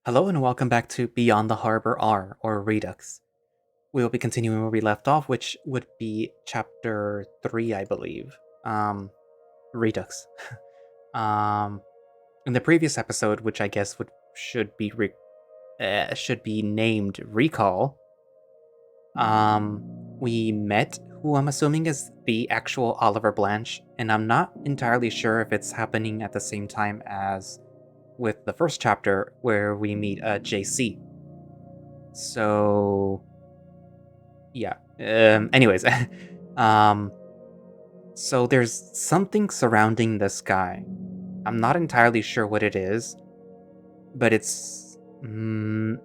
Hello and welcome back to Beyond the Harbor R, or Redux. We will be continuing where we left off, which would be chapter 3, I believe. Redux. um, in the previous episode, which I guess should be named Recall, we met who I'm assuming is the actual Oliver Blanche, and I'm not entirely sure if it's happening at the same time as with the first chapter where we meet JC. So, yeah. Anyways, so there's something surrounding this guy. I'm not entirely sure what it is, but JC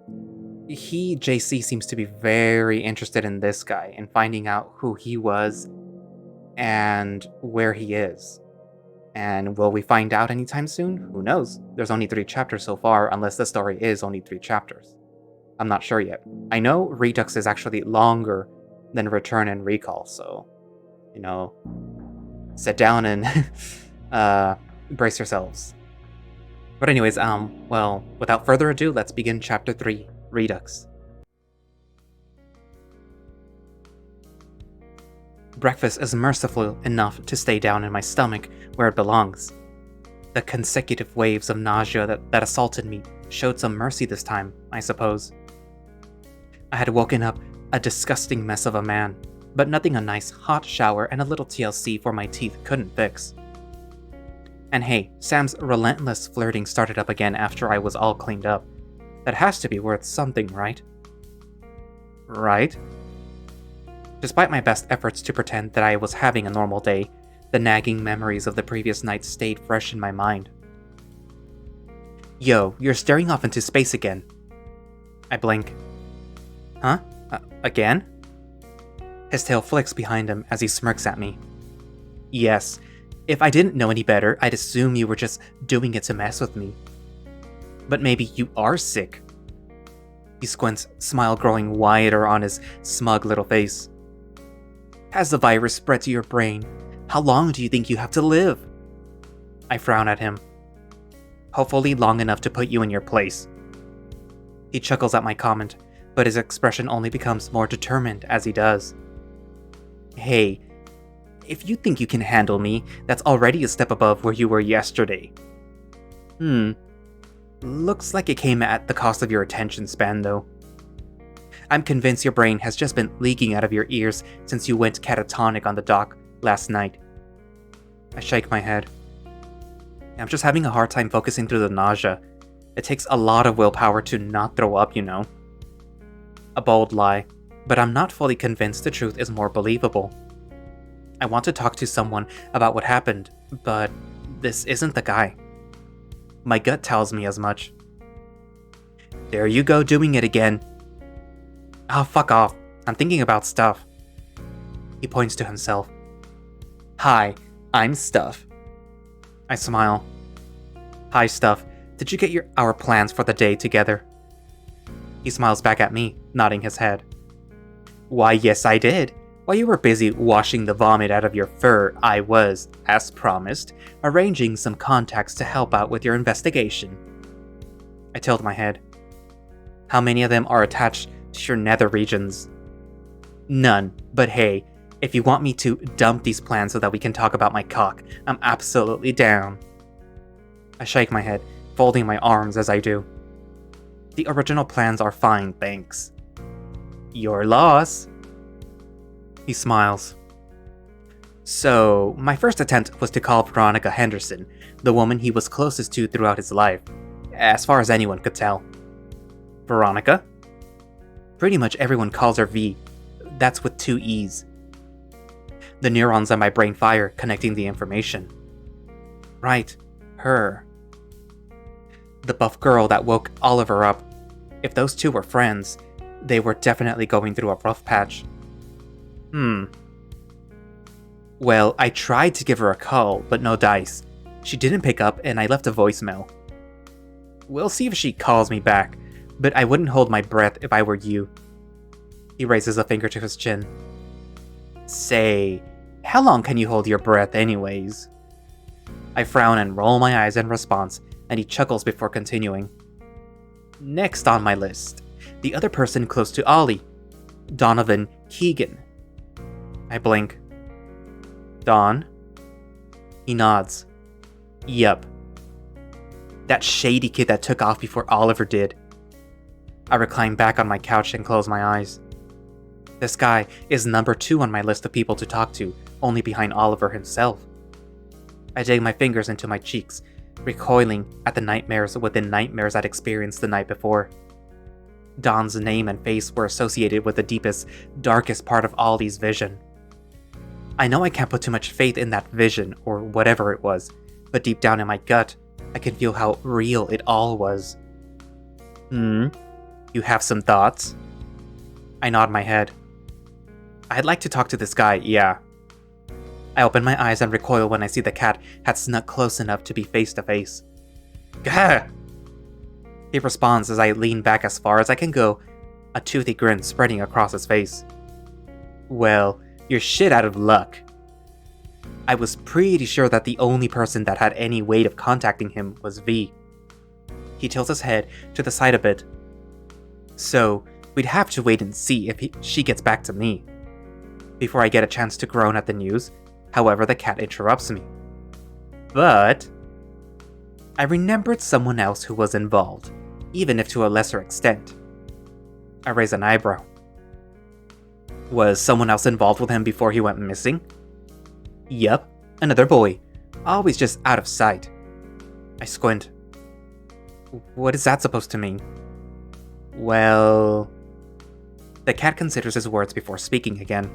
seems to be very interested in this guy and finding out who he was and where he is. And will we find out anytime soon? Who knows? There's only 3 chapters so far, unless the story is only 3 chapters. I'm not sure yet. I know Redux is actually longer than Return and Recall, so, sit down and brace yourselves. But anyways, without further ado, let's begin chapter 3, Redux. Breakfast is merciful enough to stay down in my stomach where it belongs. The consecutive waves of nausea that assaulted me showed some mercy this time, I suppose. I had woken up a disgusting mess of a man, but nothing a nice hot shower and a little TLC for my teeth couldn't fix. And hey, Sam's relentless flirting started up again after I was all cleaned up. That has to be worth something, right? Right? Despite my best efforts to pretend that I was having a normal day, the nagging memories of the previous night stayed fresh in my mind. Yo, you're staring off into space again. I blink. Huh? Again? His tail flicks behind him as he smirks at me. Yes, if I didn't know any better, I'd assume you were just doing it to mess with me. But maybe you are sick. He squints, smile growing wider on his smug little face. Has the virus spread to your brain? How long do you think you have to live? I frown at him. Hopefully long enough to put you in your place. He chuckles at my comment, but his expression only becomes more determined as he does. Hey, if you think you can handle me, that's already a step above where you were yesterday. Looks like it came at the cost of your attention span, though. I'm convinced your brain has just been leaking out of your ears since you went catatonic on the dock last night. I shake my head. I'm just having a hard time focusing through the nausea. It takes a lot of willpower to not throw up, you know. A bold lie, but I'm not fully convinced the truth is more believable. I want to talk to someone about what happened, but this isn't the guy. My gut tells me as much. There you go doing it again. Oh, fuck off. I'm thinking about Stuff. He points to himself. Hi, I'm Stuff. I smile. Hi, Stuff. Did you get our plans for the day together? He smiles back at me, nodding his head. Why, yes, I did. While you were busy washing the vomit out of your fur, I was, as promised, arranging some contacts to help out with your investigation. I tilt my head. How many of them are attached to your nether regions? None, but hey, if you want me to dump these plans so that we can talk about my cock, I'm absolutely down. I shake my head, folding my arms as I do. The original plans are fine, thanks. Your loss. He smiles. So, my first attempt was to call Veronica Henderson, the woman he was closest to throughout his life, as far as anyone could tell. Veronica? Pretty much everyone calls her V. That's with 2 E's. The neurons in my brain fire, connecting the information. Right, her. The buff girl that woke Oliver up. If those two were friends, they were definitely going through a rough patch. Well, I tried to give her a call, but no dice. She didn't pick up and I left a voicemail. We'll see if she calls me back, but I wouldn't hold my breath if I were you. He raises a finger to his chin. Say, how long can you hold your breath anyways? I frown and roll my eyes in response, and he chuckles before continuing. Next on my list, the other person close to Ollie, Donovan Keegan. I blink. Don? He nods. Yup. That shady kid that took off before Oliver did. I recline back on my couch and close my eyes. This guy is number 2 on my list of people to talk to, only behind Oliver himself. I dig my fingers into my cheeks, recoiling at the nightmares within nightmares I'd experienced the night before. Don's name and face were associated with the deepest, darkest part of Ollie's vision. I know I can't put too much faith in that vision, or whatever it was, but deep down in my gut, I could feel how real it all was. You have some thoughts? I nod my head. I'd like to talk to this guy, yeah. I open my eyes and recoil when I see the cat had snuck close enough to be face to face. Gah! He responds as I lean back as far as I can go, a toothy grin spreading across his face. Well, you're shit out of luck. I was pretty sure that the only person that had any way of contacting him was V. He tilts his head to the side a bit. So, we'd have to wait and see if she gets back to me. Before I get a chance to groan at the news, however, the cat interrupts me. But I remembered someone else who was involved, even if to a lesser extent. I raise an eyebrow. Was someone else involved with him before he went missing? Yup, another boy, always just out of sight. I squint. What is that supposed to mean? Well... The cat considers his words before speaking again.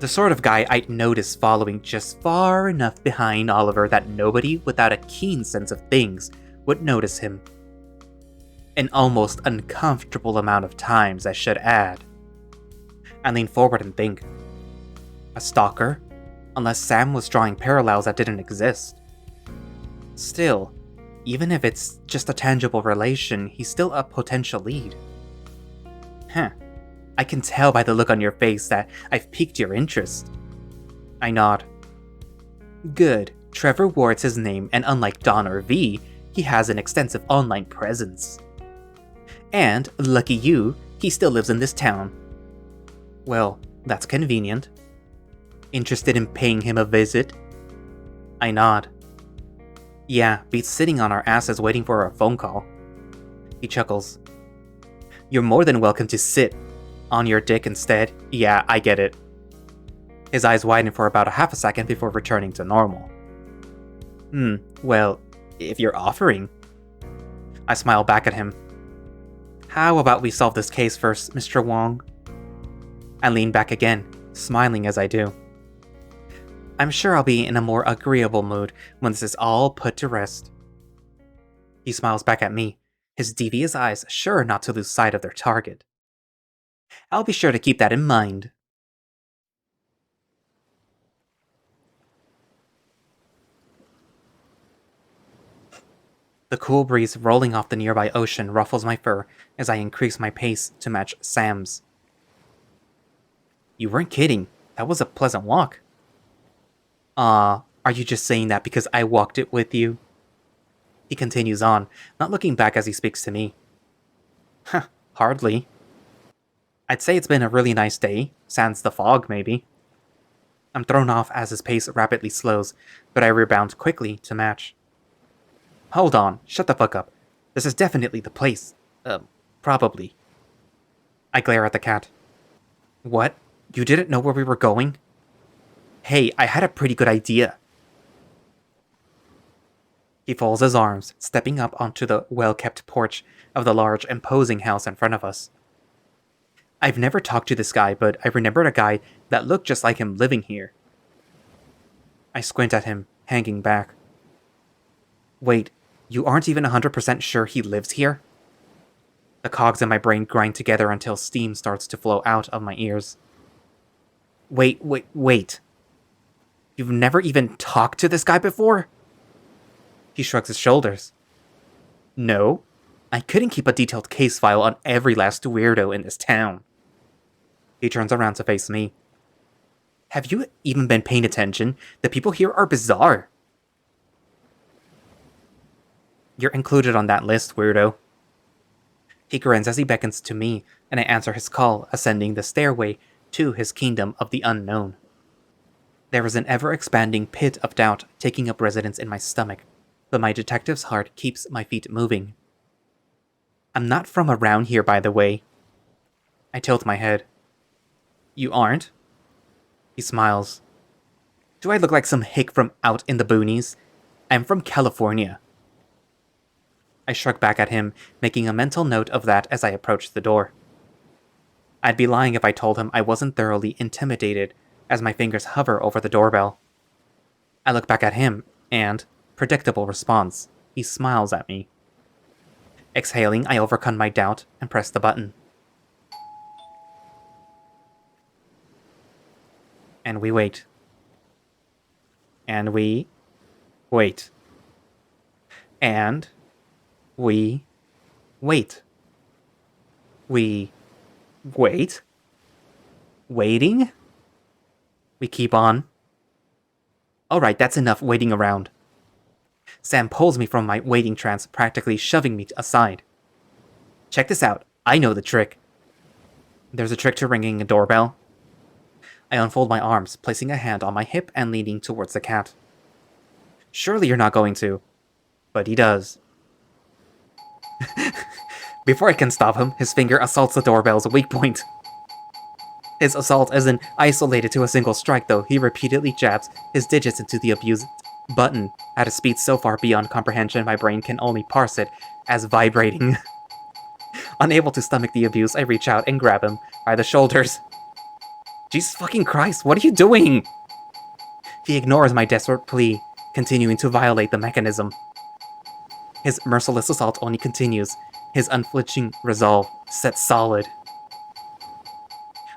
The sort of guy I'd notice following just far enough behind Oliver that nobody without a keen sense of things would notice him. An almost uncomfortable amount of times, I should add. I lean forward and think. A stalker? Unless Sam was drawing parallels that didn't exist. Still, even if it's just a tangible relation, he's still a potential lead. I can tell by the look on your face that I've piqued your interest. I nod. Good. Trevor Ward's his name, and unlike Don or V, he has an extensive online presence. And, lucky you, he still lives in this town. Well, that's convenient. Interested in paying him a visit? I nod. Yeah, beats sitting on our asses waiting for a phone call. He chuckles. You're more than welcome to sit on your dick instead. Yeah, I get it. His eyes widen for about a half a second before returning to normal. Well, if you're offering. I smile back at him. How about we solve this case first, Mr. Wong? I lean back again, smiling as I do. I'm sure I'll be in a more agreeable mood when this is all put to rest. He smiles back at me, his devious eyes sure not to lose sight of their target. I'll be sure to keep that in mind. The cool breeze rolling off the nearby ocean ruffles my fur as I increase my pace to match Sam's. You weren't kidding. That was a pleasant walk. Are you just saying that because I walked it with you? He continues on, not looking back as he speaks to me. Hardly. I'd say it's been a really nice day, sans the fog, maybe. I'm thrown off as his pace rapidly slows, but I rebound quickly to match. Hold on, shut the fuck up. This is definitely the place. Probably. I glare at the cat. What? You didn't know where we were going? Hey, I had a pretty good idea. He folds his arms, stepping up onto the well-kept porch of the large, imposing house in front of us. I've never talked to this guy, but I remembered a guy that looked just like him living here. I squint at him, hanging back. Wait, you aren't even 100% sure he lives here? The cogs in my brain grind together until steam starts to flow out of my ears. Wait. You've never even talked to this guy before? He shrugs his shoulders. No, I couldn't keep a detailed case file on every last weirdo in this town. He turns around to face me. Have you even been paying attention? The people here are bizarre. You're included on that list, weirdo. He grins as he beckons to me, and I answer his call, ascending the stairway to his kingdom of the unknown. There is an ever-expanding pit of doubt taking up residence in my stomach, but my detective's heart keeps my feet moving. I'm not from around here, by the way. I tilt my head. You aren't? He smiles. Do I look like some hick from out in the boonies? I'm from California. I shrug back at him, making a mental note of that as I approach the door. I'd be lying if I told him I wasn't thoroughly intimidated as my fingers hover over the doorbell. I look back at him, and, predictable response, he smiles at me. Exhaling, I overcome my doubt and press the button. And we wait. And we wait. And we wait. We wait? Waiting? We keep on. Alright, that's enough waiting around. Sam pulls me from my waiting trance, practically shoving me aside. Check this out. I know the trick. There's a trick to ringing a doorbell. I unfold my arms, placing a hand on my hip and leaning towards the cat. Surely you're not going to. But he does. Before I can stop him, his finger assaults the doorbell's weak point. His assault isn't isolated to a single strike, though. He repeatedly jabs his digits into the abused button at a speed so far beyond comprehension my brain can only parse it as vibrating. Unable to stomach the abuse, I reach out and grab him by the shoulders. Jesus fucking Christ, what are you doing? He ignores my desperate plea, continuing to violate the mechanism. His merciless assault only continues, his unflinching resolve set solid.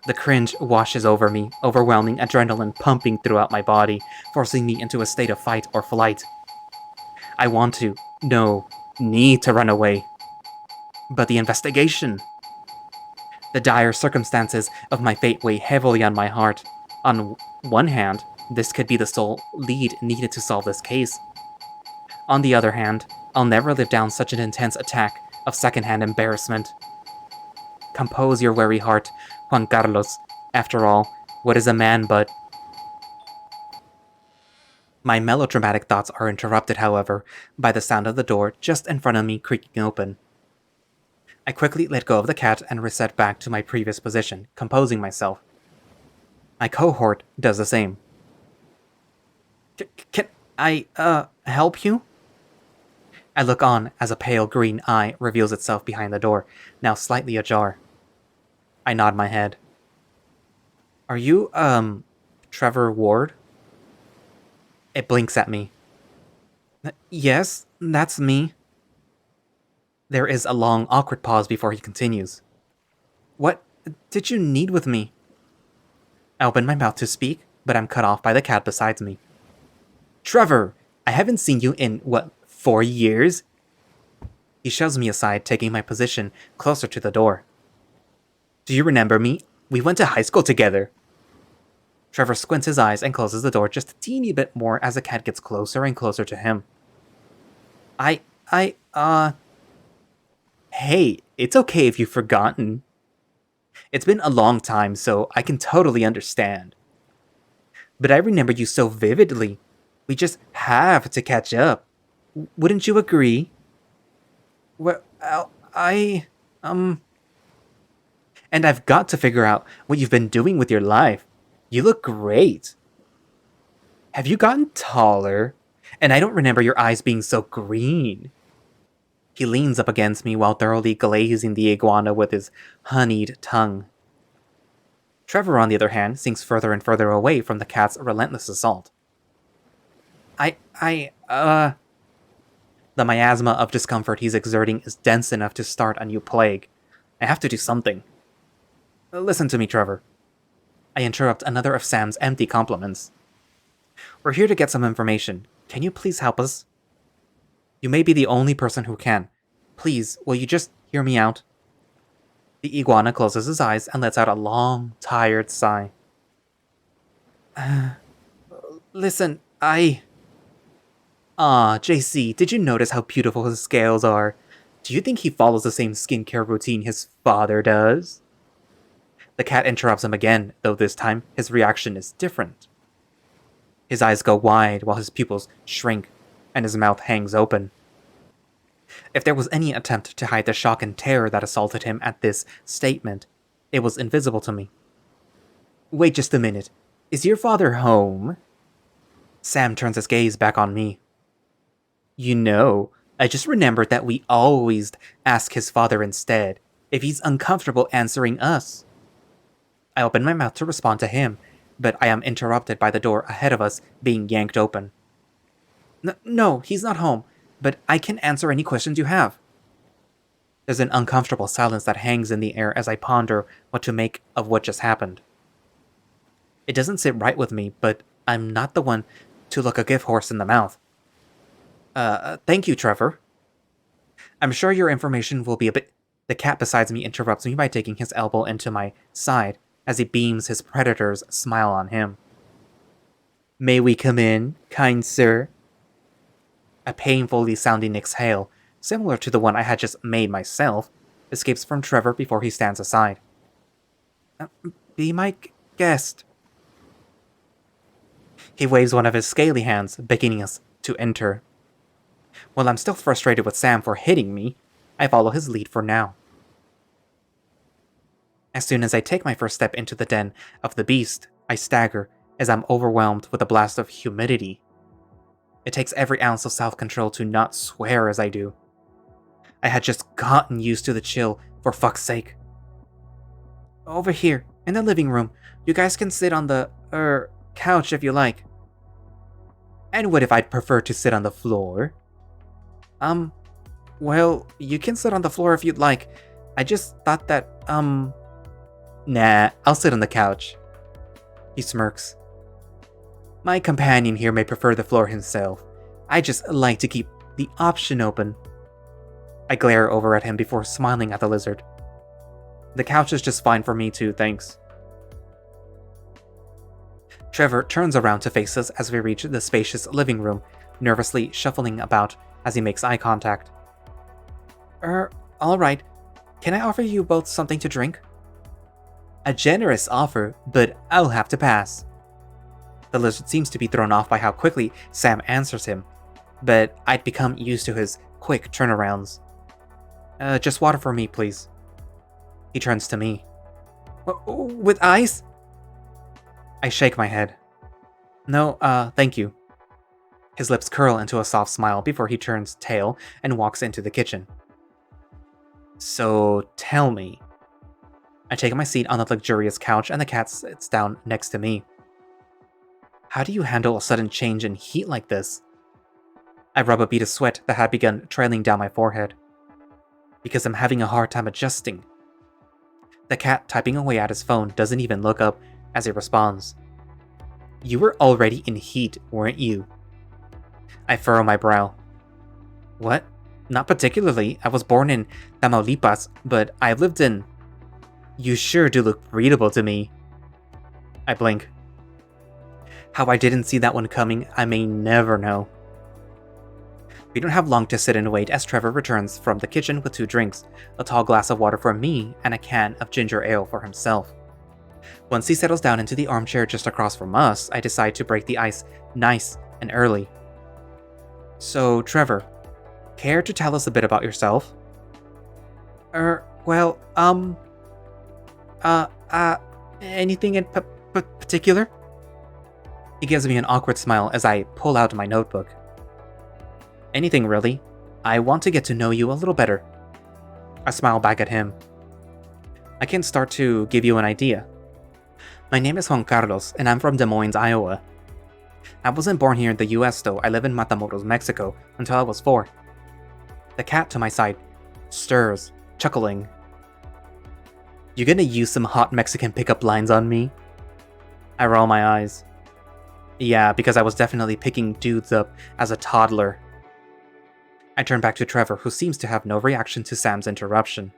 The cringe washes over me, overwhelming adrenaline pumping throughout my body, forcing me into a state of fight or flight. I want to, no, need to run away. But the investigation... The dire circumstances of my fate weigh heavily on my heart. On one hand, this could be the sole lead needed to solve this case. On the other hand, I'll never live down such an intense attack of secondhand embarrassment. Compose your wary heart, Juan Carlos. After all, what is a man but... My melodramatic thoughts are interrupted, however, by the sound of the door just in front of me creaking open. I quickly let go of the cat and reset back to my previous position, composing myself. My cohort does the same. Can I, help you? I look on as a pale green eye reveals itself behind the door, now slightly ajar. I nod my head. Are you, Trevor Ward? It blinks at me. Yes, that's me. There is a long, awkward pause before he continues. What did you need with me? I open my mouth to speak, but I'm cut off by the cat beside me. Trevor, I haven't seen you in, 4 years? He shoves me aside, taking my position closer to the door. Do you remember me? We went to high school together. Trevor squints his eyes and closes the door just a teeny bit more as the cat gets closer and closer to him. Hey, it's okay if you've forgotten. It's been a long time, so I can totally understand. But I remember you so vividly. We just have to catch up. Wouldn't you agree? Well, And I've got to figure out what you've been doing with your life. You look great. Have you gotten taller? And I don't remember your eyes being so green. He leans up against me while thoroughly glazing the iguana with his honeyed tongue. Trevor, on the other hand, sinks further and further away from the cat's relentless assault. The miasma of discomfort he's exerting is dense enough to start a new plague. I have to do something. Listen to me, Trevor. I interrupt another of Sam's empty compliments. We're here to get some information. Can you please help us? You may be the only person who can. Please, will you just hear me out? The iguana closes his eyes and lets out a long, tired sigh. Listen, JC, did you notice how beautiful his scales are? Do you think he follows the same skincare routine his father does? The cat interrupts him again, though this time his reaction is different. His eyes go wide while his pupils shrink, and his mouth hangs open. If there was any attempt to hide the shock and terror that assaulted him at this statement, it was invisible to me. Wait just a minute. Is your father home? Sam turns his gaze back on me. You know, I just remembered that we always ask his father instead if he's uncomfortable answering us. I open my mouth to respond to him, but I am interrupted by the door ahead of us being yanked open. No, he's not home, but I can answer any questions you have. There's an uncomfortable silence that hangs in the air as I ponder what to make of what just happened. It doesn't sit right with me, but I'm not the one to look a gift horse in the mouth. Thank you, Trevor. I'm sure your information will be a bit... The cat beside me interrupts me by taking his elbow into my side as he beams his predator's smile on him. May we come in, kind sir? A painfully sounding exhale, similar to the one I had just made myself, escapes from Trevor before he stands aside. Be my guest. He waves one of his scaly hands, beckoning us to enter. While I'm still frustrated with Sam for hitting me, I follow his lead for now. As soon as I take my first step into the den of the beast, I stagger as I'm overwhelmed with a blast of humidity. It takes every ounce of self-control to not swear as I do. I had just gotten used to the chill, for fuck's sake. Over here, in the living room, you guys can sit on the, couch if you like. And what if I'd prefer to sit on the floor? Well, you can sit on the floor if you'd like. I just thought that, Nah, I'll sit on the couch. He smirks. My companion here may prefer the floor himself. I just like to keep the option open. I glare over at him before smiling at the lizard. The couch is just fine for me too, thanks. Trevor turns around to face us as we reach the spacious living room, nervously shuffling about as he makes eye contact. Alright. Can I offer you both something to drink? A generous offer, but I'll have to pass. The lizard seems to be thrown off by how quickly Sam answers him, but I'd become used to his quick turnarounds. Just water for me, please. He turns to me. With ice? I shake my head. No, thank you. His lips curl into a soft smile before he turns tail and walks into the kitchen. So, tell me. I take my seat on the luxurious couch and the cat sits down next to me. How do you handle a sudden change in heat like this? I rub a bead of sweat that had begun trailing down my forehead. Because I'm having a hard time adjusting. The cat typing away at his phone doesn't even look up as he responds. You were already in heat, weren't you? I furrow my brow. What? Not particularly. I was born in Tamaulipas, but I've lived in... You sure do look readable to me. I blink. How I didn't see that one coming, I may never know. We don't have long to sit and wait as Trevor returns from the kitchen with 2 drinks, a tall glass of water for me and a can of ginger ale for himself. Once he settles down into the armchair just across from us, I decide to break the ice nice and early. So, Trevor, care to tell us a bit about yourself? Anything in particular? He gives me an awkward smile as I pull out my notebook. Anything really. I want to get to know you a little better. I smile back at him. I can start to give you an idea. My name is Juan Carlos, and I'm from Des Moines, Iowa. I wasn't born here in the US though. I live in Matamoros, Mexico, until I was 4. The cat to my side stirs, chuckling. You gonna use some hot Mexican pickup lines on me? I roll my eyes. Yeah, because I was definitely picking dudes up as a toddler. I turn back to Trevor, who seems to have no reaction to Sam's interruption.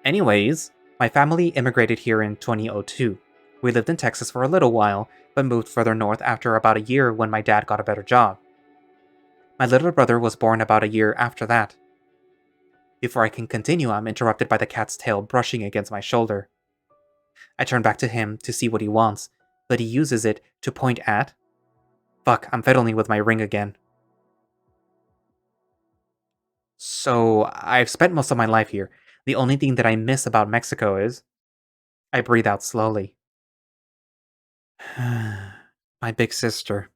Anyways, my family immigrated here in 2002. We lived in Texas for a little while, but moved further north after about a year when my dad got a better job. My little brother was born about a year after that. Before I can continue, I'm interrupted by the cat's tail brushing against my shoulder. I turn back to him to see what he wants, but he uses it to point at... Fuck, I'm fiddling with my ring again. So, I've spent most of my life here. The only thing that I miss about Mexico is... I breathe out slowly. My big sister.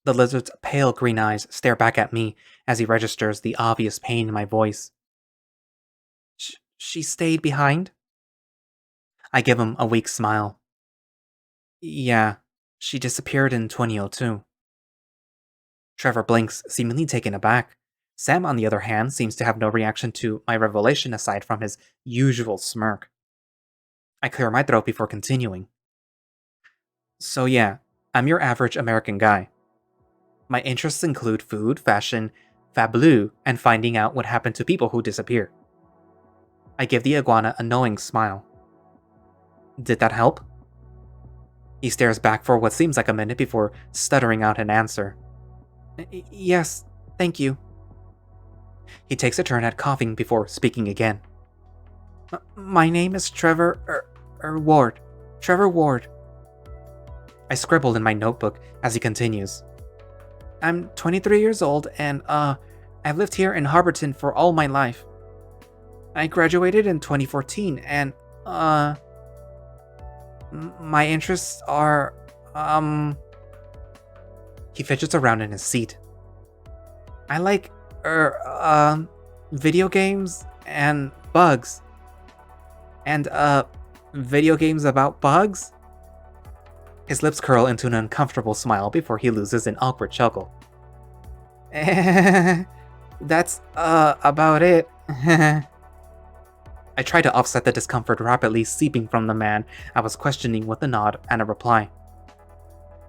The lizard's pale green eyes stare back at me as he registers the obvious pain in my voice. She stayed behind? I give him a weak smile. Yeah, she disappeared in 2002. Trevor blinks, seemingly taken aback. Sam, on the other hand, seems to have no reaction to my revelation aside from his usual smirk. I clear my throat before continuing. So yeah, I'm your average American guy. My interests include food, fashion, fabuleux, and finding out what happened to people who disappear. I give the iguana a knowing smile. Did that help? He stares back for what seems like a minute before stuttering out an answer. Yes, thank you. He takes a turn at coughing before speaking again. My name is Trevor Ward. Trevor Ward. I scribble in my notebook as he continues. I'm 23 years old and, I've lived here in Harborton for all my life. I graduated in 2014 and, my interests are, He fidgets around in his seat. I like, video games and bugs. And, video games about bugs? His lips curl into an uncomfortable smile before he loses an awkward chuckle. That's, about it. I try to offset the discomfort rapidly seeping from the man I was questioning with a nod and a reply.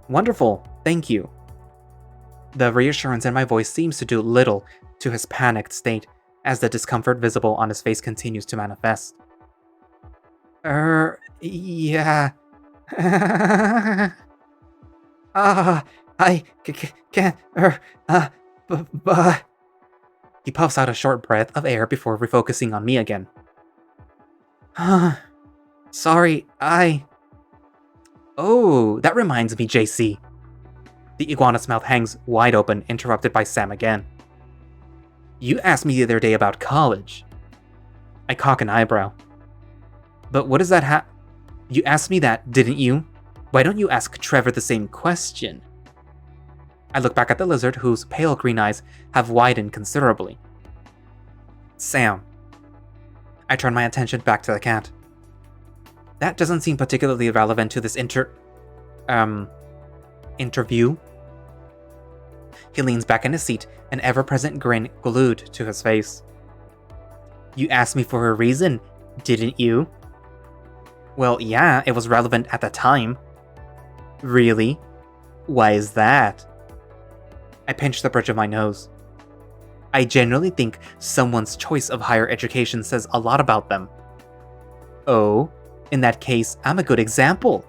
Wonderful, thank you. The reassurance in my voice seems to do little to his panicked state as the discomfort visible on his face continues to manifest. Yeah. I can't, He puffs out a short breath of air before refocusing on me again. Sorry, Oh, that reminds me, JC. The iguana's mouth hangs wide open, interrupted by Sam again. You asked me the other day about college. I cock an eyebrow. But what does that You asked me that, didn't you? Why don't you ask Trevor the same question? I look back at the lizard, whose pale green eyes have widened considerably. Sam. I turn my attention back to the cat. That doesn't seem particularly relevant to this interview. He leans back in his seat, an ever-present grin glued to his face. You asked me for a reason, didn't you? Well, yeah, it was relevant at the time. Really? Why is that? I pinch the bridge of my nose. I genuinely think someone's choice of higher education says a lot about them. Oh, in that case, I'm a good example.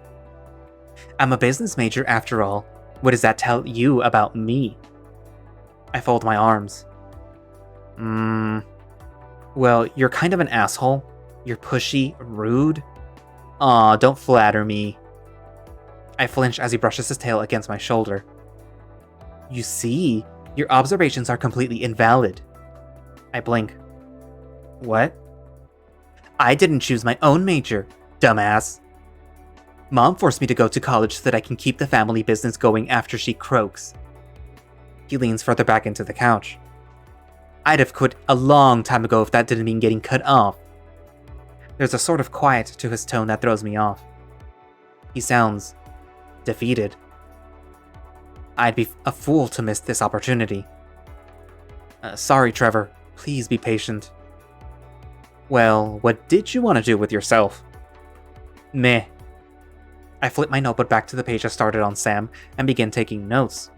I'm a business major after all. What does that tell you about me? I fold my arms. Well, you're kind of an asshole. You're pushy, rude. Aw, don't flatter me. I flinch as he brushes his tail against my shoulder. You see, your observations are completely invalid. I blink. What? I didn't choose my own major, dumbass. Mom forced me to go to college so that I can keep the family business going after she croaks. He leans further back into the couch. I'd have quit a long time ago if that didn't mean getting cut off. There's a sort of quiet to his tone that throws me off. He sounds defeated. I'd be a fool to miss this opportunity. Sorry, Trevor. Please be patient. Well, what did you want to do with yourself? Meh. I flip my notebook back to the page I started on Sam and begin taking notes.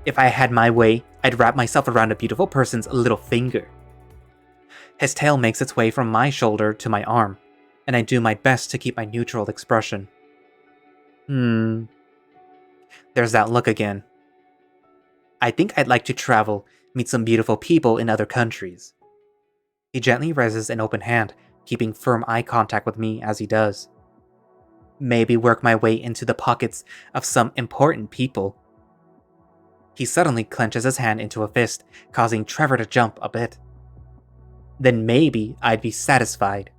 If I had my way, I'd wrap myself around a beautiful person's little finger. His tail makes its way from my shoulder to my arm, and I do my best to keep my neutral expression. There's that look again. I think I'd like to travel, meet some beautiful people in other countries. He gently raises an open hand, keeping firm eye contact with me as he does. Maybe work my way into the pockets of some important people. He suddenly clenches his hand into a fist, causing Trevor to jump a bit. Then maybe I'd be satisfied.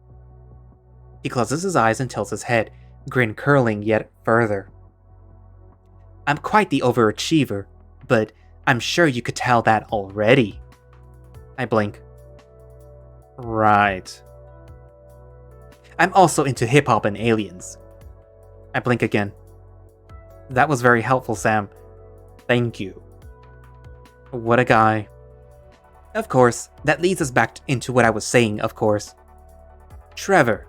He closes his eyes and tilts his head, grin curling yet further. I'm quite the overachiever, but I'm sure you could tell that already. I blink. Right. I'm also into hip-hop and aliens. I blink again. That was very helpful, Sam. Thank you. What a guy. Of course, that leads us back into what I was saying, of course. Trevor.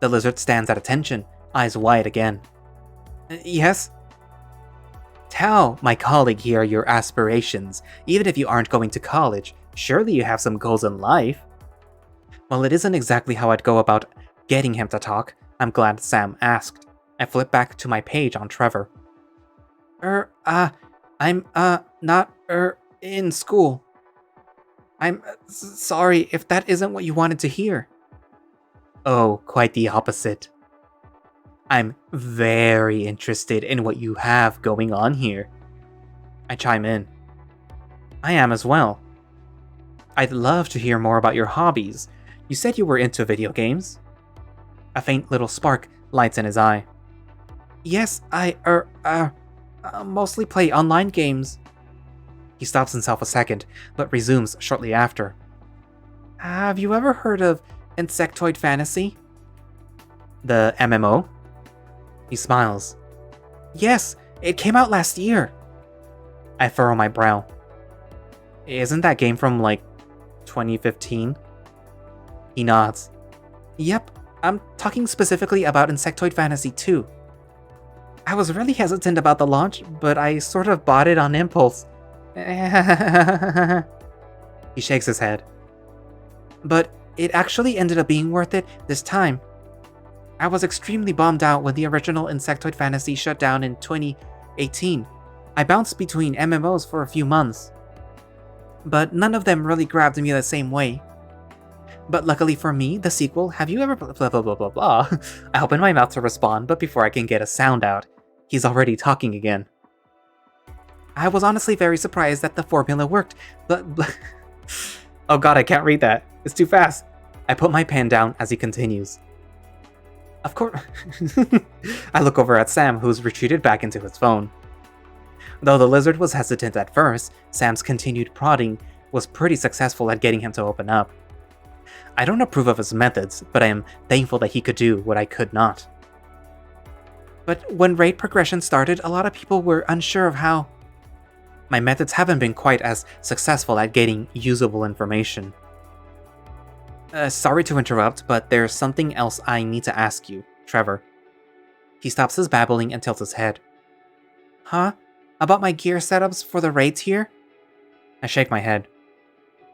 The lizard stands at attention, eyes wide again. Yes? Tell my colleague here your aspirations, even if you aren't going to college. Surely you have some goals in life. Well, it isn't exactly how I'd go about getting him to talk. I'm glad Sam asked. I flip back to my page on Trevor. I'm not, in school. I'm sorry if that isn't what you wanted to hear. Oh, quite the opposite. I'm very interested in what you have going on here. I chime in. I am as well. I'd love to hear more about your hobbies. You said you were into video games. A faint little spark lights in his eye. Yes, I mostly play online games. He stops himself a second, but resumes shortly after. Have you ever heard of Insectoid Fantasy? The MMO? He smiles. Yes, it came out last year. I furrow my brow. Isn't that game from, 2015? He nods. Yep, I'm talking specifically about Insectoid Fantasy 2. I was really hesitant about the launch, but I sort of bought it on impulse. He shakes his head. But it actually ended up being worth it this time. I was extremely bummed out when the original Insectoid Fantasy shut down in 2018. I bounced between MMOs for a few months, but none of them really grabbed me the same way. But luckily for me, the sequel, have you ever blah blah blah blah blah. I open my mouth to respond, but before I can get a sound out, he's already talking again. I was honestly very surprised that the formula worked, but oh god, I can't read that. It's too fast. I put my pen down as he continues. Of course. I look over at Sam, who's retreated back into his phone. Though the lizard was hesitant at first, Sam's continued prodding was pretty successful at getting him to open up. I don't approve of his methods, but I am thankful that he could do what I could not. But when raid progression started, a lot of people were unsure of how. My methods haven't been quite as successful at getting usable information. Sorry to interrupt, but there's something else I need to ask you, Trevor. He stops his babbling and tilts his head. Huh? About my gear setups for the raids here? I shake my head.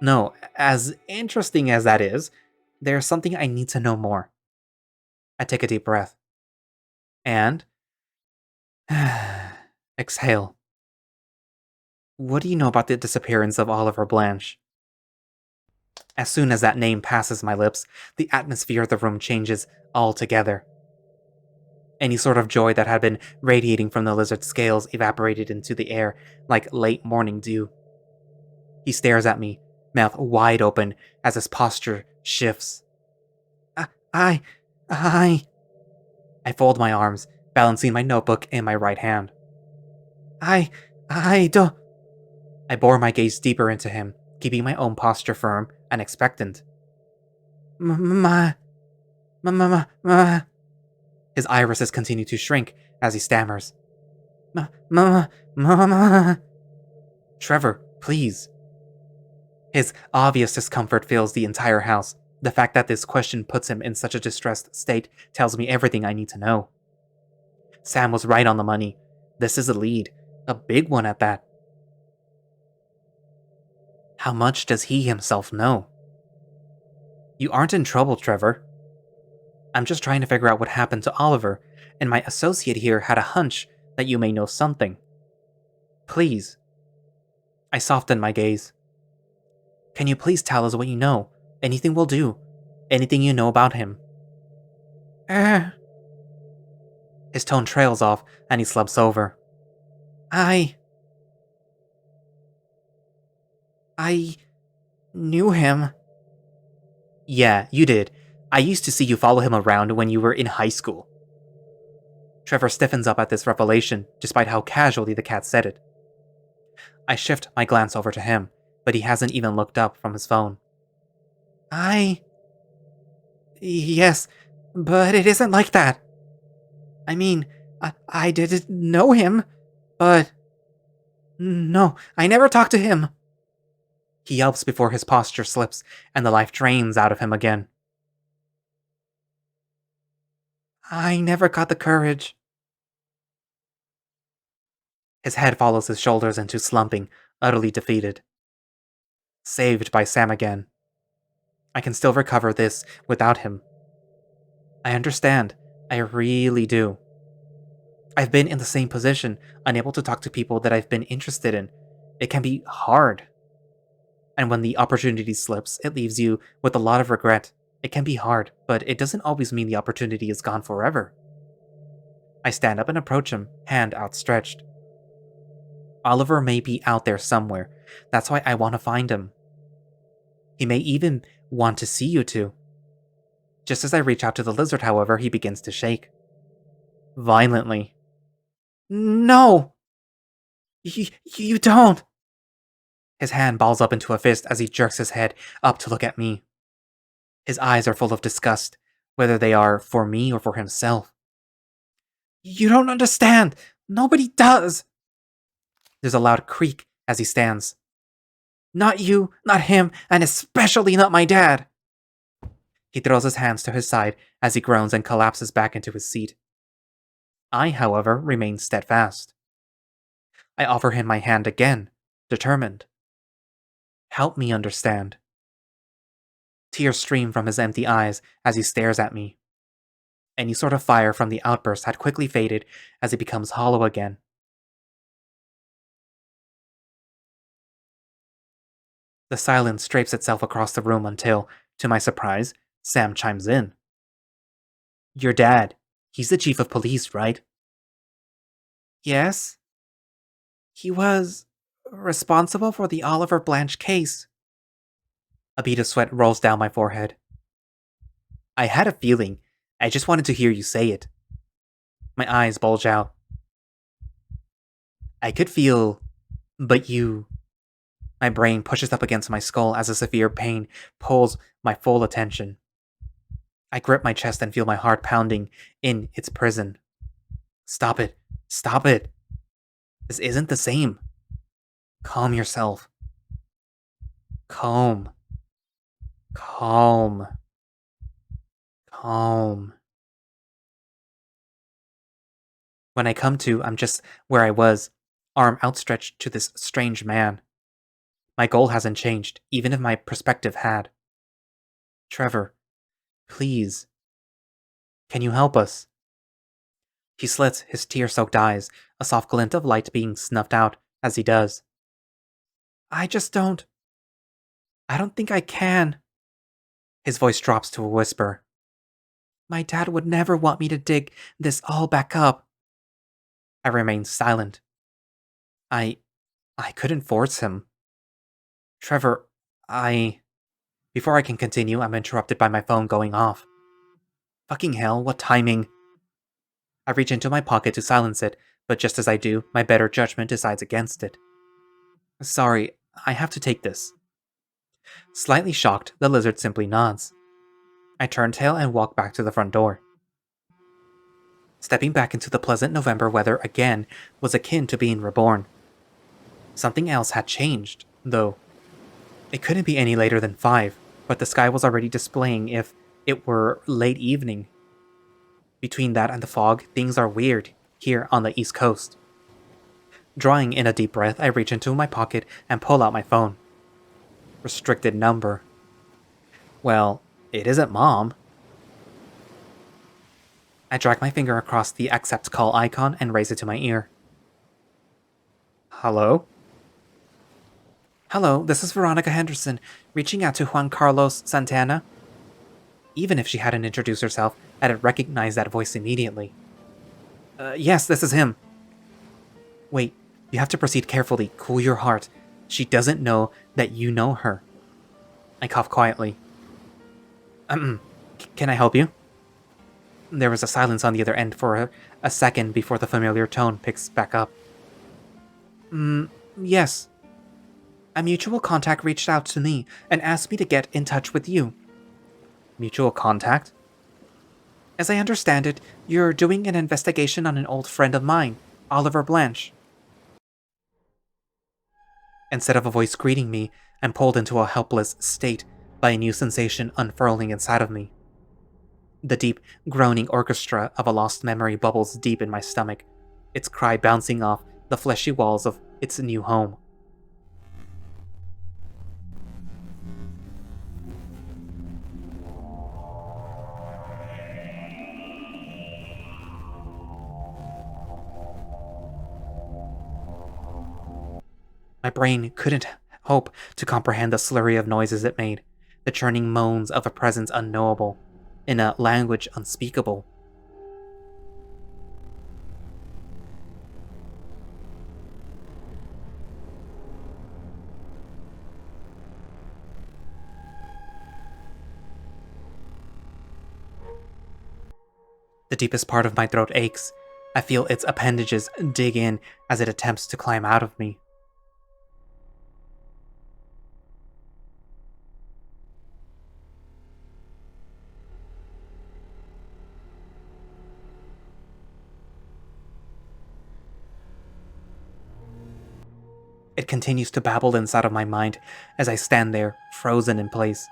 No, as interesting as that is, there's something I need to know more. I take a deep breath. And? Exhale. What do you know about the disappearance of Oliver Blanche? As soon as that name passes my lips, the atmosphere of the room changes altogether. Any sort of joy that had been radiating from the lizard's scales evaporated into the air like late morning dew. He stares at me, mouth wide open as his posture shifts. I fold my arms, balancing my notebook in my right hand. I don't... I bore my gaze deeper into him, keeping my own posture firm and expectant. His irises continue to shrink as he stammers. Trevor, please. His obvious discomfort fills the entire house. The fact that this question puts him in such a distressed state tells me everything I need to know. Sam was right on the money. This is a lead, a big one at that. How much does he himself know? You aren't in trouble, Trevor. I'm just trying to figure out what happened to Oliver, and my associate here had a hunch that you may know something. Please. I soften my gaze. Can you please tell us what you know? Anything will do. Anything you know about him. Er. His tone trails off, and he slumps over. I knew him. Yeah, you did. I used to see you follow him around when you were in high school. Trevor stiffens up at this revelation, despite how casually the cat said it. I shift my glance over to him, but he hasn't even looked up from his phone. Yes, but it isn't like that. I mean, I didn't know him, but... No, I never talked to him. He yelps before his posture slips, and the life drains out of him again. I never got the courage. His head follows his shoulders into slumping, utterly defeated. Saved by Sam again. I can still recover this without him. I understand. I really do. I've been in the same position, unable to talk to people that I've been interested in. It can be hard. And when the opportunity slips, it leaves you with a lot of regret. It can be hard, but it doesn't always mean the opportunity is gone forever. I stand up and approach him, hand outstretched. Oliver may be out there somewhere. That's why I want to find him. He may even want to see you two. Just as I reach out to the lizard, however, he begins to shake. Violently. No! You don't! His hand balls up into a fist as he jerks his head up to look at me. His eyes are full of disgust, whether they are for me or for himself. You don't understand! Nobody does! There's a loud creak as he stands. Not you, not him, and especially not my dad! He throws his hands to his side as he groans and collapses back into his seat. I, however, remain steadfast. I offer him my hand again, determined. Help me understand. Tears stream from his empty eyes as he stares at me. Any sort of fire from the outburst had quickly faded as it becomes hollow again. The silence drapes itself across the room until, to my surprise, Sam chimes in. Your dad, he's the chief of police, right? Yes. He was responsible for the Oliver Blanche case. A bead of sweat rolls down my forehead. I had a feeling. I just wanted to hear you say it. My eyes bulge out. I could feel... But you... My brain pushes up against my skull as a severe pain pulls my full attention. I grip my chest and feel my heart pounding in its prison. Stop it. Stop it. This isn't the same. Calm yourself. Calm. Calm. Calm. When I come to, I'm just where I was, arm outstretched to this strange man. My goal hasn't changed, even if my perspective had. Trevor, please. Can you help us? He slits his tear-soaked eyes, a soft glint of light being snuffed out as he does. I don't think I can. His voice drops to a whisper. My dad would never want me to dig this all back up. I remain silent. I couldn't force him. Trevor, Before I can continue, I'm interrupted by my phone going off. Fucking hell, what timing? I reach into my pocket to silence it, but just as I do, my better judgment decides against it. Sorry, I have to take this. Slightly shocked, the lizard simply nods. I turn tail and walk back to the front door. Stepping back into the pleasant November weather again was akin to being reborn. Something else had changed, though. It couldn't be any later than 5, but the sky was already displaying if it were late evening. Between that and the fog, things are weird, here on the East Coast. Drawing in a deep breath, I reach into my pocket and pull out my phone. Restricted number. Well, it isn't Mom. I drag my finger across the accept call icon and raise it to my ear. Hello? Hello, this is Veronica Henderson, reaching out to Juan Carlos Santana. Even if she hadn't introduced herself, I'd have recognized that voice immediately. Yes, this is him. Wait, you have to proceed carefully. Cool your heart. She doesn't know that you know her. I cough quietly. Can I help you? There was a silence on the other end for a second before the familiar tone picks back up. Yes. A mutual contact reached out to me and asked me to get in touch with you. Mutual contact? As I understand it, you're doing an investigation on an old friend of mine, Oliver Blanche. Instead of a voice greeting me, I'm pulled into a helpless state by a new sensation unfurling inside of me. The deep, groaning orchestra of a lost memory bubbles deep in my stomach, its cry bouncing off the fleshy walls of its new home. My brain couldn't hope to comprehend the slurry of noises it made, the churning moans of a presence unknowable, in a language unspeakable. The deepest part of my throat aches. I feel its appendages dig in as it attempts to climb out of me. It continues to babble inside of my mind as I stand there, frozen in place.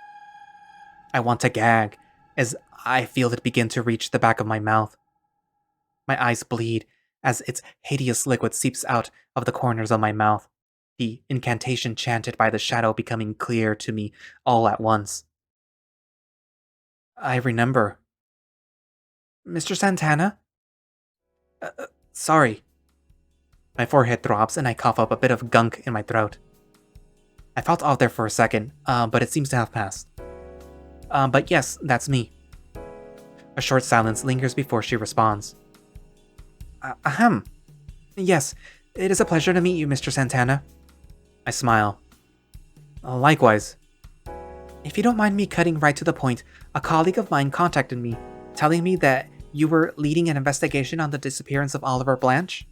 I want to gag as I feel it begin to reach the back of my mouth. My eyes bleed as its hideous liquid seeps out of the corners of my mouth, the incantation chanted by the shadow becoming clear to me all at once. I remember. Mr. Santana? Sorry. My forehead throbs and I cough up a bit of gunk in my throat. I felt off there for a second, but it seems to have passed. But yes, that's me. A short silence lingers before she responds. Ahem. Yes, it is a pleasure to meet you, Mr. Santana. I smile. Likewise. If you don't mind me cutting right to the point, a colleague of mine contacted me, telling me that you were leading an investigation on the disappearance of Oliver Blanche?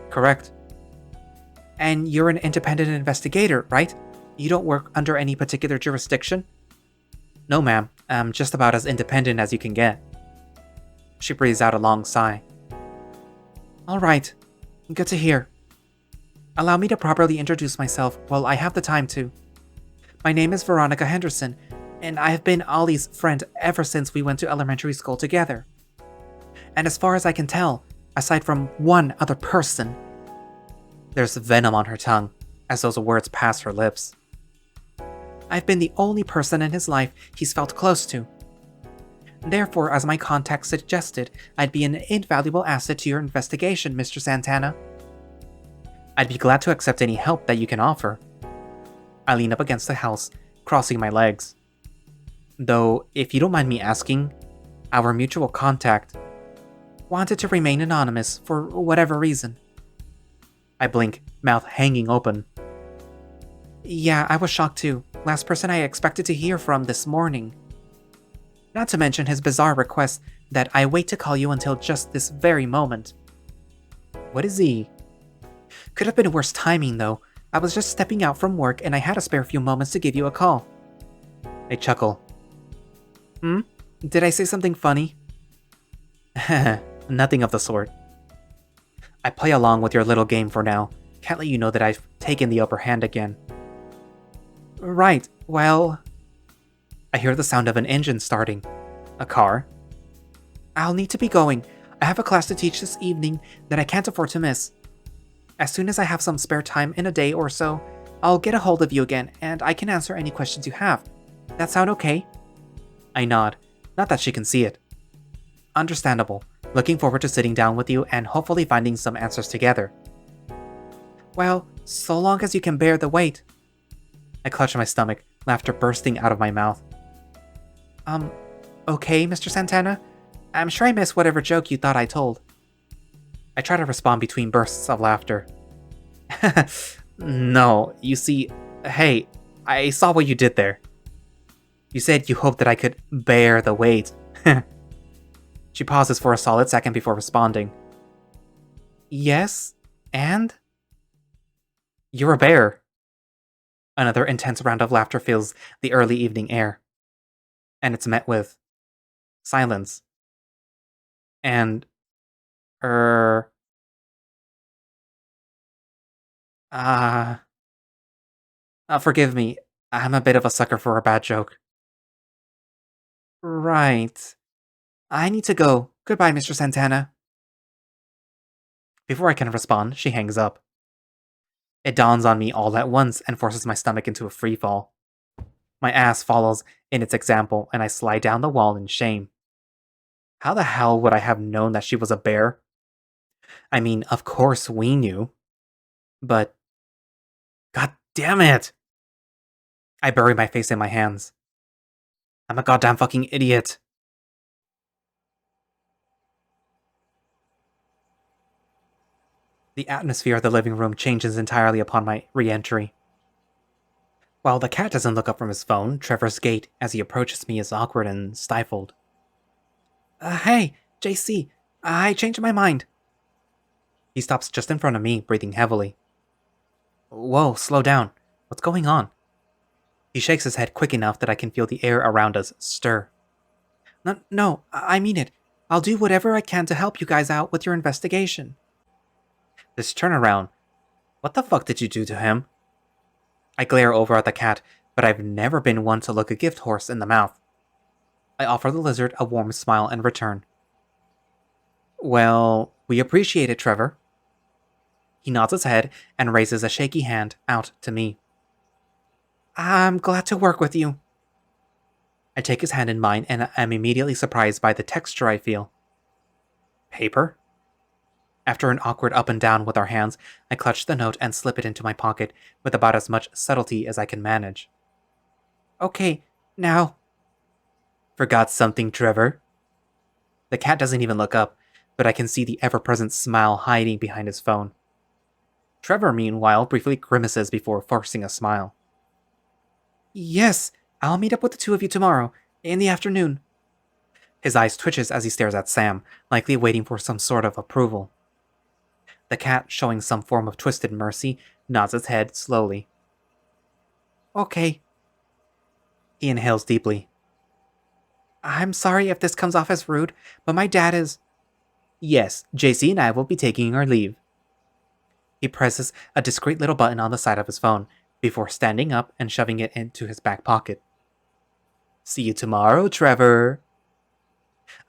Correct. And you're an independent investigator, right? You don't work under any particular jurisdiction? No, ma'am. I'm just about as independent as you can get. She breathes out a long sigh. All right. Good to hear. Allow me to properly introduce myself while I have the time to. My name is Veronica Henderson, and I have been Ollie's friend ever since we went to elementary school together. And as far as I can tell, aside from one other person. There's venom on her tongue as those words pass her lips. I've been the only person in his life he's felt close to. Therefore, as my contact suggested, I'd be an invaluable asset to your investigation, Mr. Santana. I'd be glad to accept any help that you can offer. I lean up against the house, crossing my legs. Though, if you don't mind me asking, our mutual contact wanted to remain anonymous for whatever reason. I blink, mouth hanging open. Yeah, I was shocked too. Last person I expected to hear from this morning. Not to mention his bizarre request that I wait to call you until just this very moment. What is he? Could have been worse timing though. I was just stepping out from work and I had a spare few moments to give you a call. I chuckle. Did I say something funny? Nothing of the sort. I play along with your little game for now. Can't let you know that I've taken the upper hand again. Right, well... I hear the sound of an engine starting. A car? I'll need to be going. I have a class to teach this evening that I can't afford to miss. As soon as I have some spare time in a day or so, I'll get a hold of you again and I can answer any questions you have. That sound okay? I nod. Not that she can see it. Understandable. Looking forward to sitting down with you and hopefully finding some answers together. Well, so long as you can bear the wait. I clutch my stomach, laughter bursting out of my mouth. Okay, Mr. Santana? I'm sure I missed whatever joke you thought I told. I try to respond between bursts of laughter. No, you see, hey, I saw what you did there. You said you hoped that I could bear the weight. She pauses for a solid second before responding. Yes, and? You're a bear. Another intense round of laughter fills the early evening air. And it's met with silence. And, er... Uh... forgive me, I'm a bit of a sucker for a bad joke. Right. I need to go. Goodbye, Mr. Santana. Before I can respond, she hangs up. It dawns on me all at once and forces my stomach into a freefall. My ass follows in its example, and I slide down the wall in shame. How the hell would I have known that she was a bear? I mean, of course we knew. But... God damn it! I bury my face in my hands. I'm a goddamn fucking idiot. The atmosphere of the living room changes entirely upon my re-entry. While the cat doesn't look up from his phone, Trevor's gait as he approaches me is awkward and stifled. Hey, JC, I changed my mind. He stops just in front of me, breathing heavily. Whoa, slow down. What's going on? He shakes his head quick enough that I can feel the air around us stir. No, I mean it. I'll do whatever I can to help you guys out with your investigation. This turnaround. What the fuck did you do to him? I glare over at the cat, but I've never been one to look a gift horse in the mouth. I offer the lizard a warm smile in return. Well, we appreciate it, Trevor. He nods his head and raises a shaky hand out to me. I'm glad to work with you. I take his hand in mine and am immediately surprised by the texture I feel. Paper? After an awkward up and down with our hands, I clutch the note and slip it into my pocket with about as much subtlety as I can manage. Okay, now... Forgot something, Trevor? The cat doesn't even look up, but I can see the ever-present smile hiding behind his phone. Trevor, meanwhile, briefly grimaces before forcing a smile. Yes, I'll meet up with the two of you tomorrow, in the afternoon. His eyes twitches as he stares at Sam, likely waiting for some sort of approval. The cat, showing some form of twisted mercy, nods its head slowly. Okay. He inhales deeply. I'm sorry if this comes off as rude, but my dad is... Yes, JC and I will be taking our leave. He presses a discreet little button on the side of his phone, before standing up and shoving it into his back pocket. See you tomorrow, Trevor.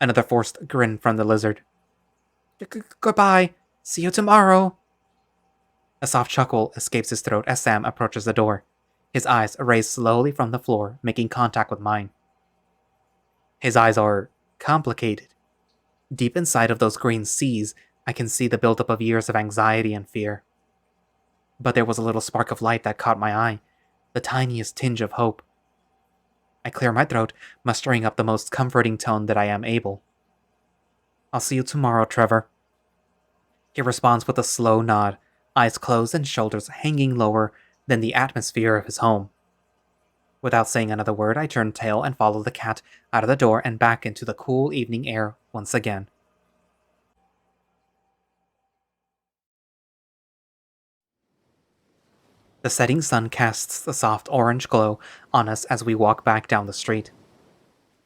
Another forced grin from the lizard. Goodbye. See you tomorrow. A soft chuckle escapes his throat as Sam approaches the door, his eyes raised slowly from the floor, making contact with mine. His eyes are complicated. Deep inside of those green seas, I can see the buildup of years of anxiety and fear. But there was a little spark of light that caught my eye, the tiniest tinge of hope. I clear my throat, mustering up the most comforting tone that I am able. I'll see you tomorrow, Trevor. He responds with a slow nod, eyes closed and shoulders hanging lower than the atmosphere of his home. Without saying another word, I turn tail and follow the cat out of the door and back into the cool evening air once again. The setting sun casts a soft orange glow on us as we walk back down the street.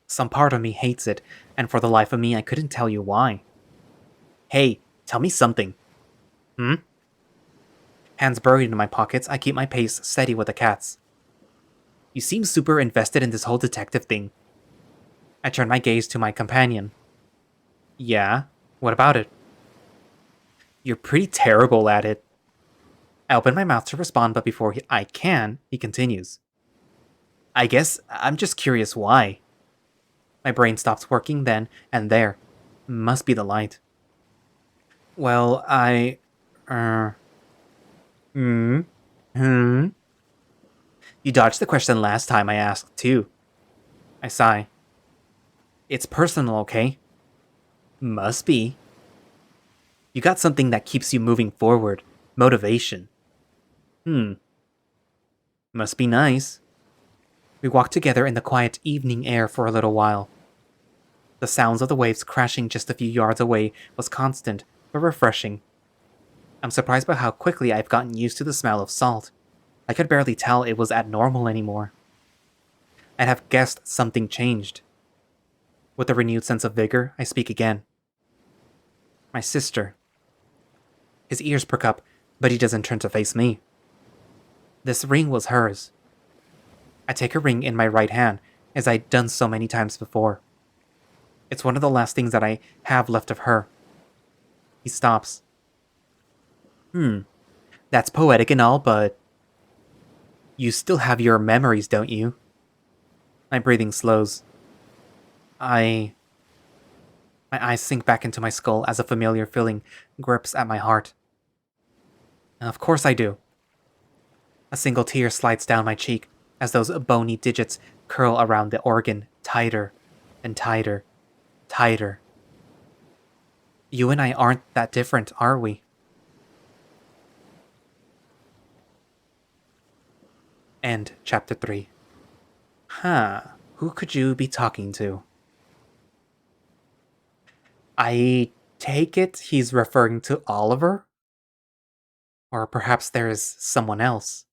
Some part of me hates it, and for the life of me I couldn't tell you why. Hey, tell me something. Hands buried in my pockets, I keep my pace steady with the cats. You seem super invested in this whole detective thing. I turn my gaze to my companion. Yeah, what about it? You're pretty terrible at it. I open my mouth to respond, but before I can, he continues. I guess I'm just curious why. My brain stops working then and there. Must be the light. Well, You dodged the question last time I asked, too. I sigh. It's personal, okay? Must be. You got something that keeps you moving forward. Motivation. Hmm. Must be nice. We walked together in the quiet evening air for a little while. The sounds of the waves crashing just a few yards away was constant, but refreshing. I'm surprised by how quickly I've gotten used to the smell of salt. I could barely tell it was abnormal anymore. I'd have guessed something changed. With a renewed sense of vigor, I speak again. My sister. His ears perk up, but he doesn't turn to face me. This ring was hers. I take her ring in my right hand, as I'd done so many times before. It's one of the last things that I have left of her. He stops. That's poetic and all, but you still have your memories, don't you? My breathing slows. My eyes sink back into my skull as a familiar feeling grips at my heart. Of course I do. A single tear slides down my cheek as those bony digits curl around the organ, tighter and tighter, tighter. You and I aren't that different, are we? End chapter 3. Huh, who could you be talking to? I take it he's referring to Oliver? Or perhaps there is someone else.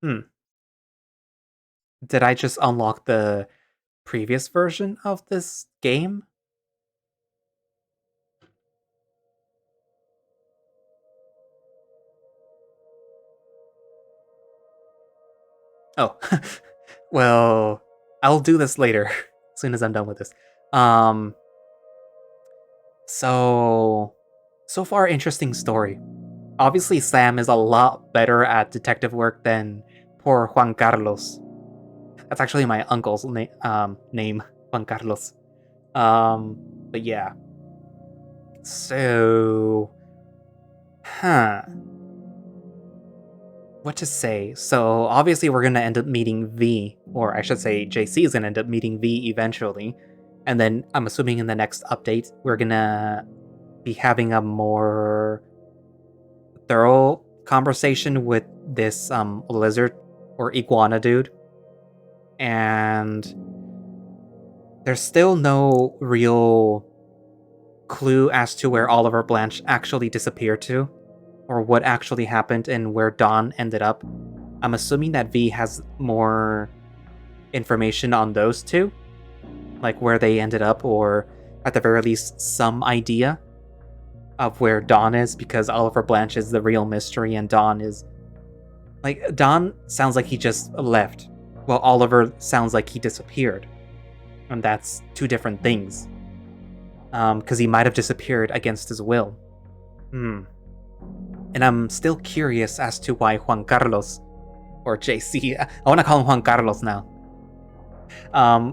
Hmm, did I just unlock the previous version of this game? Oh, well, I'll do this later, as soon as I'm done with this. Um, so, so far, interesting story. Obviously, Sam is a lot better at detective work than poor Juan Carlos. That's actually my uncle's name, Juan Carlos. But yeah. So, huh. What to say? So, obviously, we're gonna end up meeting V, or I should say, JC is gonna end up meeting V eventually. And then I'm assuming in the next update, we're gonna be having a more thorough conversation with this lizard or iguana dude. And there's still no real clue as to where Oliver Blanche actually disappeared to, or what actually happened and where Dawn ended up. I'm assuming that V has more information on those two, like where they ended up, or at the very least, some idea of where Dawn is, because Oliver Blanche is the real mystery, and Dawn is. Like, Dawn sounds like he just left, while Oliver sounds like he disappeared. And that's two different things. Because he might have disappeared against his will. And I'm still curious as to why Juan Carlos, or JC, I want to call him Juan Carlos now,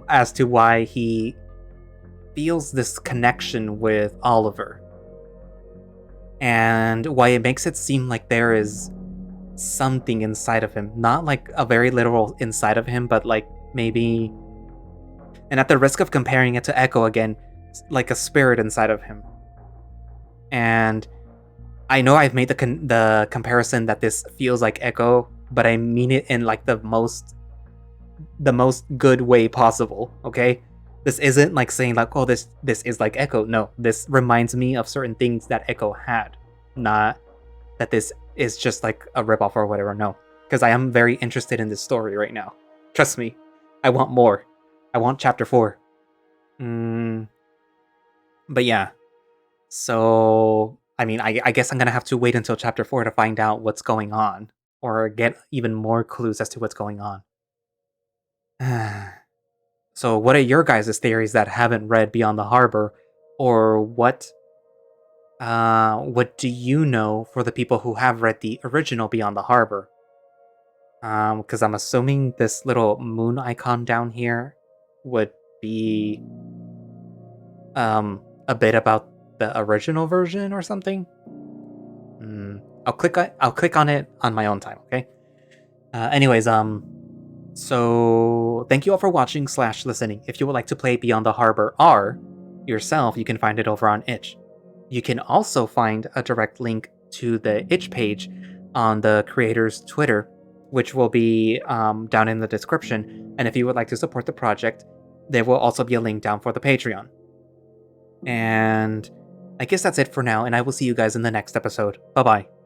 as to why he feels this connection with Oliver. And why it makes it seem like there is something inside of him. Not like a very literal inside of him, but like maybe, and at the risk of comparing it to Echo again, like a spirit inside of him. And I know I've made the comparison that this feels like Echo, but I mean it in like the most good way possible, okay? This isn't like saying like, oh, this is like Echo. No, this reminds me of certain things that Echo had. Not that this is just like a ripoff or whatever, no. Because I am very interested in this story right now. Trust me. I want more. I want chapter 4. But yeah. So, I mean, I guess I'm gonna have to wait until chapter 4 to find out what's going on. Or get even more clues as to what's going on. So, what are your guys' theories that haven't read Beyond the Harbor? Or what do you know for the people who have read the original Beyond the Harbor? Because I'm assuming this little moon icon down here would be a bit about the original version or something. I'll click on it on my own time, okay? Anyways, so thank you all for watching / listening. If you would like to play Beyond the Harbor R yourself, you can find it over on itch. You can also find a direct link to the itch page on the creator's Twitter, which will be down in the description. And if you would like to support the project, there will also be a link down for the Patreon. And I guess that's it for now, and I will see you guys in the next episode. Bye-bye.